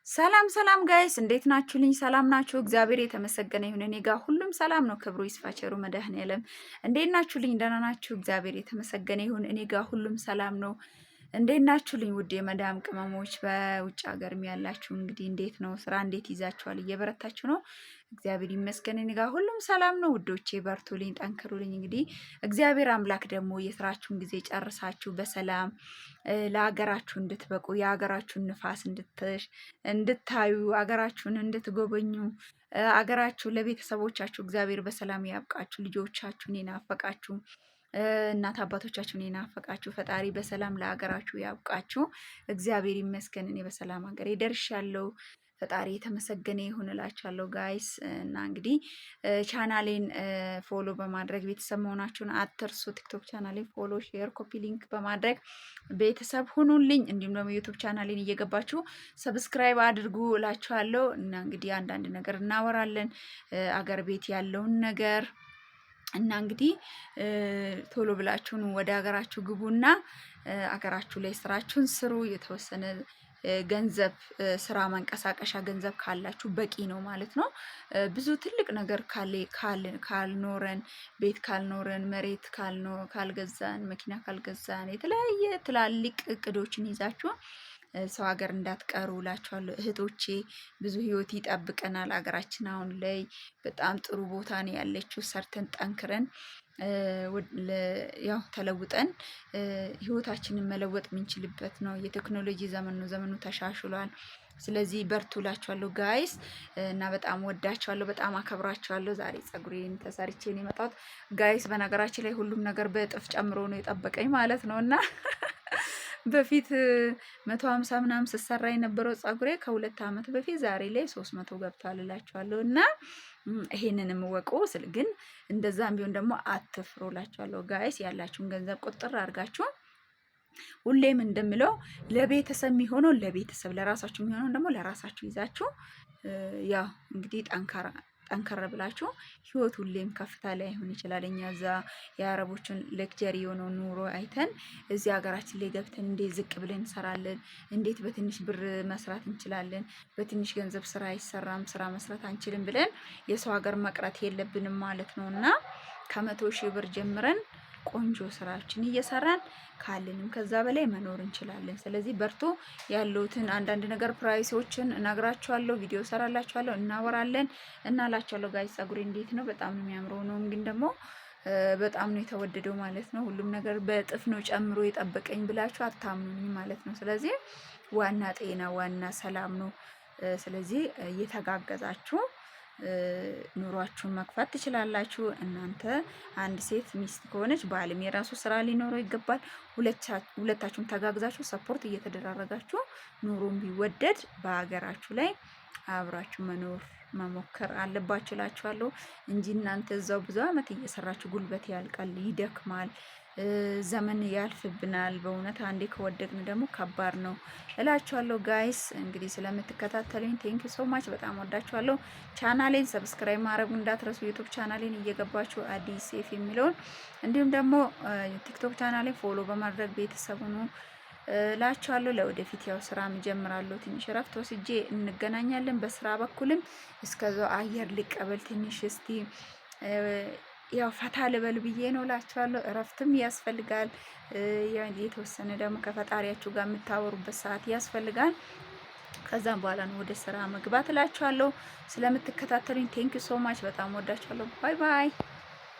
ሰላም ሰላም ጋይስ እንዴት ናችሁልኝ? ሰላም ናችሁ? እግዚአብሔር የተመሰገነ ይሁን። እኔ ጋር ሁሉም ሰላም ነው። ክብሩ ይስፋ ቸሩ መድኃኔዓለም። እንዴት ናችሁልኝ? ደህና ናችሁ? እግዚአብሔር የተመሰገነ ይሁን። እኔ ጋር ሁሉም ሰላም ነው። እንዴት ናችሁልኝ? ውድ የመዳም ቅመሞች በውጭ ሀገርም ያላችሁ እንግዲህ እንዴት ነው? ስራ እንዴት ይዛችኋል? እየበረታችሁ ነው? እግዚአብሔር ይመስገን እኔ ጋር ሁሉም ሰላም ነው። ውዶቼ በርቱልኝ፣ ጠንክሩልኝ። እንግዲህ እግዚአብሔር አምላክ ደግሞ የስራችሁን ጊዜ ጨርሳችሁ በሰላም ለሀገራችሁ እንድትበቁ የሀገራችሁን ንፋስ እንድታዩ አገራችሁን እንድትጎበኙ አገራችሁ ለቤተሰቦቻችሁ እግዚአብሔር በሰላም ያብቃችሁ። ልጆቻችሁን የናፈቃችሁ እናት አባቶቻችሁን የናፈቃችሁ ፈጣሪ በሰላም ለሀገራችሁ ያብቃችሁ። እግዚአብሔር ይመስገን እኔ በሰላም ሀገሬ ደርሻለሁ። ፈጣሪ የተመሰገነ ይሁን እላችኋለሁ ጋይስ። እና እንግዲህ ቻናሌን ፎሎ በማድረግ ቤተሰብ መሆናችሁን አትርሱ። ቲክቶክ ቻናሌን ፎሎ፣ ሼር፣ ኮፒ ሊንክ በማድረግ ቤተሰብ ሁኑልኝ። እንዲሁም ደግሞ ዩቱብ ቻናሌን እየገባችሁ ሰብስክራይብ አድርጉ እላችኋለሁ። እና እንግዲህ አንዳንድ ነገር እናወራለን አገር ቤት ያለውን ነገር እና እንግዲህ ቶሎ ብላችሁን ወደ ሀገራችሁ ግቡና አገራችሁ ላይ ስራችሁን ስሩ። የተወሰነ ገንዘብ ስራ መንቀሳቀሻ ገንዘብ ካላችሁ በቂ ነው ማለት ነው። ብዙ ትልቅ ነገር ካልኖረን ቤት ካልኖረን መሬት ካልገዛን መኪና ካልገዛን የተለያየ ትላልቅ እቅዶችን ይዛችሁ ሰው ሀገር እንዳትቀሩ እላችኋለሁ እህቶቼ። ብዙ ህይወት ይጠብቀናል። ሀገራችን አሁን ላይ በጣም ጥሩ ቦታ ነው ያለችው። ሰርተን ጠንክረን ያው ተለውጠን ህይወታችንን መለወጥ የምንችልበት ነው። የቴክኖሎጂ ዘመን ነው። ዘመኑ ተሻሽሏል። ስለዚህ በርቱ እላችኋለሁ ጋይስ እና በጣም ወዳችኋለሁ፣ በጣም አከብራችኋለሁ። ዛሬ ፀጉሬን ተሰርቼ ነው የመጣሁት ጋይስ። በነገራችን ላይ ሁሉም ነገር በእጥፍ ጨምሮ ነው የጠበቀኝ ማለት ነው እና በፊት 150 ምናምን ስሰራ የነበረው ፀጉሬ ከ2 ዓመት በፊት ዛሬ ላይ 300 ገብቷል እላችኋለሁ። እና ይሄንንም ወቁ ስል ግን እንደዛም ቢሆን ደግሞ አትፍሩ እላችኋለሁ ጋይስ። ያላችሁን ገንዘብ ቁጥር አድርጋችሁ ሁሌም እንደምለው ለቤተሰብ የሚሆነው ለቤተሰብ፣ ለራሳችሁ የሚሆነው ደግሞ ለራሳችሁ ይዛችሁ ያው እንግዲህ ጠንከር ብላችሁ ህይወት ሁሌም ከፍታ ላይ ሆን ይችላል። እኛ እዛ የአረቦችን ሌክቸሪ የሆነው ኑሮ አይተን እዚህ ሀገራችን ላይ ገብተን እንዴት ዝቅ ብለን እንሰራለን፣ እንዴት በትንሽ ብር መስራት እንችላለን፣ በትንሽ ገንዘብ ስራ አይሰራም፣ ስራ መስራት አንችልም ብለን የሰው ሀገር መቅረት የለብንም ማለት ነው እና ከ100,000 ብር ጀምረን ቆንጆ ስራችን እየሰራን ካለንም ከዛ በላይ መኖር እንችላለን። ስለዚህ በርቱ። ያለውትን አንዳንድ ነገር ፕራይሶችን እነግራችኋለሁ፣ ቪዲዮ ሰራላችኋለሁ፣ እናወራለን እና ላችኋለሁ ጋይስ። ፀጉሬ እንዴት ነው? በጣም ነው የሚያምረው ነው ግን ደግሞ በጣም ነው የተወደደው ማለት ነው። ሁሉም ነገር በእጥፍ ነው ጨምሮ የጠበቀኝ ብላችሁ አታምኑኝ ማለት ነው። ስለዚህ ዋና ጤና ዋና ሰላም ነው። ስለዚህ እየተጋገዛችሁ ኑሯችሁን መክፈት ትችላላችሁ። እናንተ አንድ ሴት ሚስት ከሆነች ባልም የራሱ ስራ ሊኖረው ይገባል። ሁለታችሁም ተጋግዛችሁ ሰፖርት እየተደራረጋችሁ ኑሮን ቢወደድ በሀገራችሁ ላይ አብራችሁ መኖር መሞከር አለባችሁ እላችኋለሁ እንጂ እናንተ እዛው ብዙ አመት እየሰራችሁ ጉልበት ያልቃል፣ ይደክማል፣ ዘመን ያልፍብናል። በእውነት አንዴ ከወደቅን ደግሞ ከባድ ነው እላችኋለሁ ጋይስ። እንግዲህ ስለምትከታተሉኝ ቴንክ ዩ ሶ ማች በጣም ወዳችኋለሁ። ቻናሌን ሰብስክራይብ ማድረግ እንዳትረሱ። ዩቲዩብ ቻናሌን እየገባችሁ አዲስ ሴፍ የሚለውን እንዲሁም ደግሞ ቲክቶክ ቻናሌን ፎሎ በማድረግ ቤተሰብ ሁኑ እላችኋለሁ። ለወደፊት ያው ስራ እጀምራለሁ። ትንሽ እረፍት ወስጄ እንገናኛለን። በስራ በኩልም እስከዛው አየር ሊቀበል ትንሽ እስቲ ያው ፈታ ልበል ብዬ ነው እላችኋለሁ። እረፍትም ያስፈልጋል። የተወሰነ ደግሞ ከፈጣሪያችሁ ጋር የምታወሩበት ሰዓት ያስፈልጋል። ከዛም በኋላ ነው ወደ ስራ መግባት እላችኋለሁ። ስለምትከታተሉኝ ቴንክ ዩ ሶ ማች በጣም ወዳችኋለሁ። ባይ ባይ።